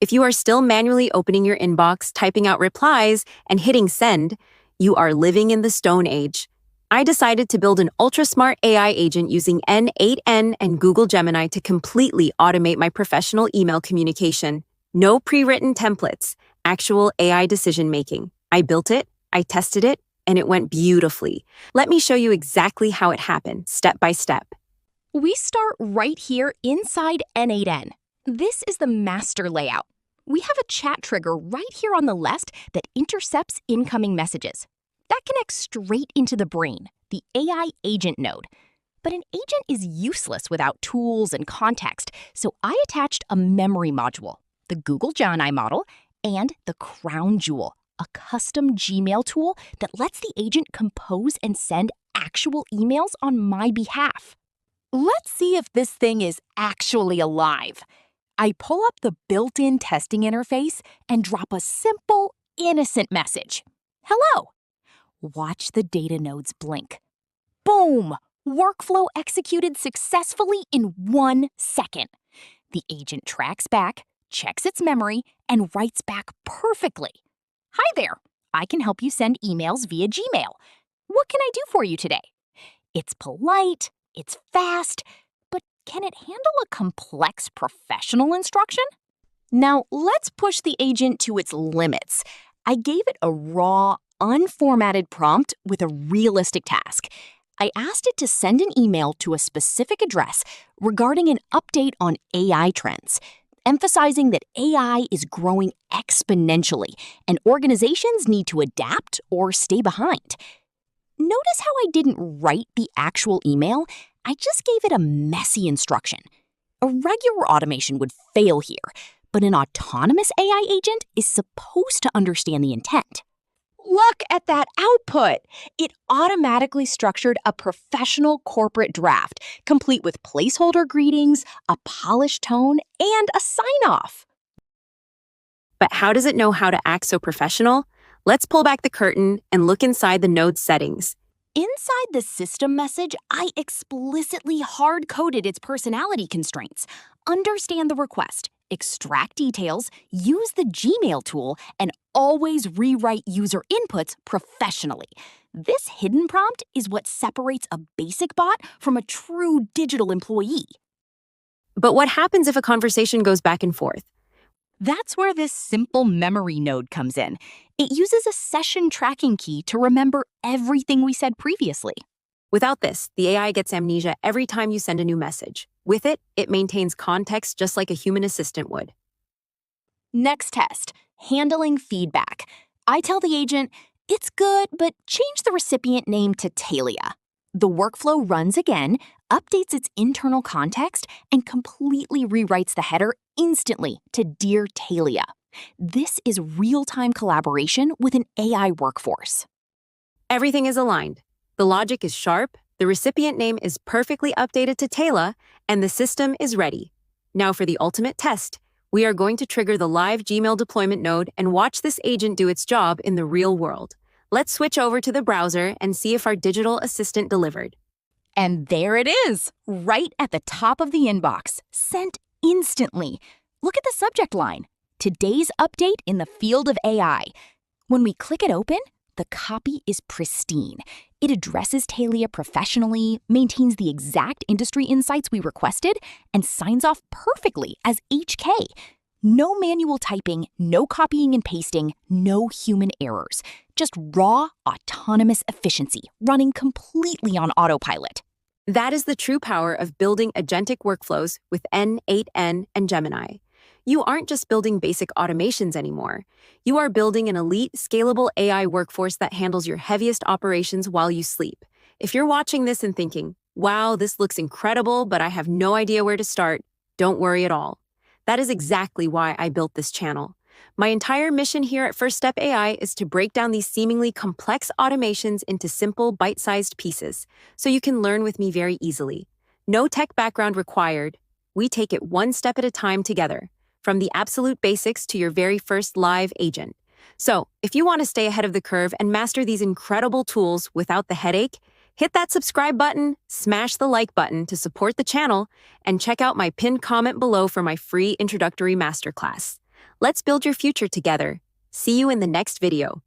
If you are still manually opening your inbox, typing out replies, and hitting send, you are living in the Stone Age. I decided to build an ultra-smart AI agent using n8n and Google Gemini to completely automate my professional email communication. No pre-written templates, actual AI decision-making. I built it, I tested it, and it went beautifully. Let me show you exactly how it happened, step by step. We start right here inside n8n. This is the master layout. We have a chat trigger right here on the left that intercepts incoming messages. That connects straight into the brain, the AI agent node. But an agent is useless without tools and context, so I attached a memory module, the Google Gemini model, and the crown jewel, a custom Gmail tool that lets the agent compose and send actual emails on my behalf. Let's see if this thing is actually alive. I pull up the built-in testing interface and drop a simple, innocent message. Hello. Watch the data nodes blink. Boom! Workflow executed successfully in 1 second. The agent tracks back, checks its memory, and writes back perfectly. Hi there. I can help you send emails via Gmail. What can I do for you today? It's polite, it's fast, but can it handle a complex professional instruction? Now, let's push the agent to its limits. I gave it a raw, unformatted prompt with a realistic task. I asked it to send an email to a specific address regarding an update on AI trends, emphasizing that AI is growing exponentially and organizations need to adapt or stay behind. Notice how I didn't write the actual email, I just gave it a messy instruction. A regular automation would fail here, but an autonomous AI agent is supposed to understand the intent. Look at that output! It automatically structured a professional corporate draft, complete with placeholder greetings, a polished tone, and a sign-off. But how does it know how to act so professional? Let's pull back the curtain and look inside the node settings. Inside the system message, I explicitly hard-coded its personality constraints. Understand the request, extract details, use the Gmail tool, and always rewrite user inputs professionally. This hidden prompt is what separates a basic bot from a true digital employee. But what happens if a conversation goes back and forth? That's where this simple memory node comes in. It uses a session tracking key to remember everything we said previously. Without this, the AI gets amnesia every time you send a new message. With it, it maintains context just like a human assistant would. Next test, handling feedback. I tell the agent, it's good, but change the recipient name to Talyia. The workflow runs again, updates its internal context, and completely rewrites the header instantly to Dear Talyia. This is real-time collaboration with an AI workforce. Everything is aligned. The logic is sharp, the recipient name is perfectly updated to Taylor, and the system is ready. Now for the ultimate test. We are going to trigger the live Gmail deployment node and watch this agent do its job in the real world. Let's switch over to the browser and see if our digital assistant delivered. And there it is, right at the top of the inbox, sent instantly. Look at the subject line, today's update in the field of AI. When we click it open, the copy is pristine. It addresses Talyia professionally, maintains the exact industry insights we requested, and signs off perfectly as HK. No manual typing, no copying and pasting, no human errors. Just raw, autonomous efficiency running completely on autopilot. That is the true power of building agentic workflows with n8n and Gemini. You aren't just building basic automations anymore. You are building an elite, scalable AI workforce that handles your heaviest operations while you sleep. If you're watching this and thinking, wow, this looks incredible, but I have no idea where to start, don't worry at all. That is exactly why I built this channel. My entire mission here at First Step AI is to break down these seemingly complex automations into simple, bite-sized pieces, so you can learn with me very easily. No tech background required. We take it one step at a time together, from the absolute basics to your very first live agent. So, if you want to stay ahead of the curve and master these incredible tools without the headache, hit that subscribe button, smash the like button to support the channel, and check out my pinned comment below for my free introductory masterclass. Let's build your future together. See you in the next video.